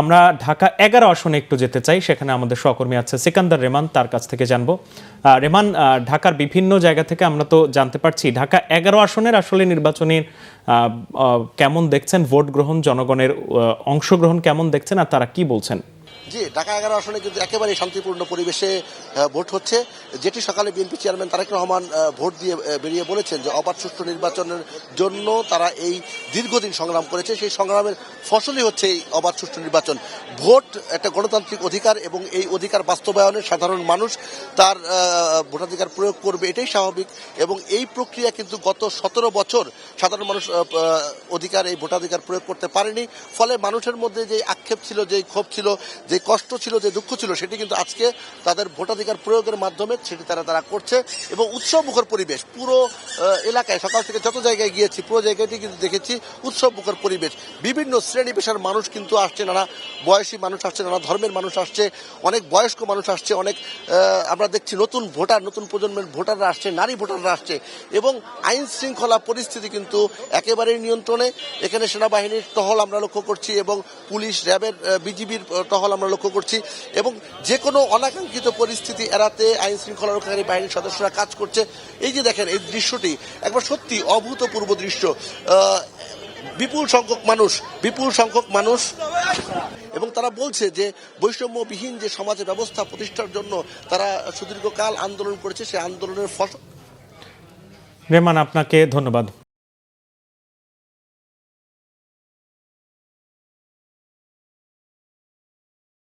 আমরা ঢাকা 11 আসনে একটু যেতে চাই, সেখানে আমাদের সহকর্মী আছে সিকান্দার রেমান, তার কাছ থেকে জানবো। রেমান, ঢাকার বিভিন্ন জায়গা থেকে আমরা তো জানতে পারছি ঢাকা 11 আসনের আসলে নির্বাচনের কেমন দেখছেন, ভোট গ্রহণ, জনগণের অংশগ্রহণ কেমন দেখছেন, আর তারা কি বলছেন? জি, ঢাকা 11 আসনে কিন্তু একেবারেই শান্তিপূর্ণ পরিবেশে ভোট হচ্ছে, যেটি সকালে BNP chairman Tarique Rahman vote দিয়ে বেরিয়ে বলেছেন যে অবাধ সুষ্ঠু নির্বাচনের জন্য তারা এই দীর্ঘদিন সংগ্রাম করেছে, সেই সংগ্রামের ফসলই হচ্ছে এই অবাধ সুষ্ঠু নির্বাচন। ভোট একটা গণতান্ত্রিক অধিকার এবং এই অধিকার বাস্তবায়নে সাধারণ মানুষ তার ভোটাধিকার প্রয়োগ করবে, এটাই স্বাভাবিক। এবং এই প্রক্রিয়া কিন্তু গত 17 বছর সাধারণ মানুষ এই ভোটাধিকার প্রয়োগ করতে পারেনি। ফলে মানুষের মধ্যে যে আক্ষেপ ছিল, যে ক্ষোভ ছিল, যে কষ্ট ছিল, যে দুঃখ ছিল, সেটি কিন্তু আজকে তাদের ভোটাধিকার প্রয়োগের মাধ্যমে সেটি তারা করছে। এবং উৎসবমুখর পরিবেশ পুরো এলাকায়, সকাল থেকে যত জায়গায় গিয়েছি পুরো জায়গাটি কিন্তু দেখেছি উৎসবমুখর পরিবেশ। বিভিন্ন শ্রেণী পেশার মানুষ কিন্তু আসছে, নানা বয়সী মানুষ আসছে, নানা ধর্মের মানুষ আসছে, অনেক বয়স্ক মানুষ আসছে, অনেক আমরা দেখছি নতুন প্রজন্মের ভোটাররা আসছে, নারী ভোটাররা আসছে। এবং আইন শৃঙ্খলা পরিস্থিতি কিন্তু একেবারেই নিয়ন্ত্রণে। এখানে সেনাবাহিনীর টহল আমরা লক্ষ্য করছি এবং পুলিশ, র্যাবের, বিজিবির টহল আমরা লক্ষ্য করছি। এবং যে কোনো অনাকাঙ্ক্ষিত পরিস্থিতি এড়াতে আইন শৃঙ্খলা রক্ষাকারী বাহিনীর সদস্যরা কাজ করছে। এই যে দেখেন, এই দৃশ্যটি একবার সত্যি অভূতপূর্ব দৃশ্য। বিপুল সংখ্যক মানুষ এবং তারা বলছে যে বৈষম্যবিহীন যে সমাজ ব্যবস্থা প্রতিষ্ঠার জন্য তারা সুদীর্ঘকাল আন্দোলন করেছে, সেই আন্দোলনের ফসল। রেমান, আপনাকে ধন্যবাদ।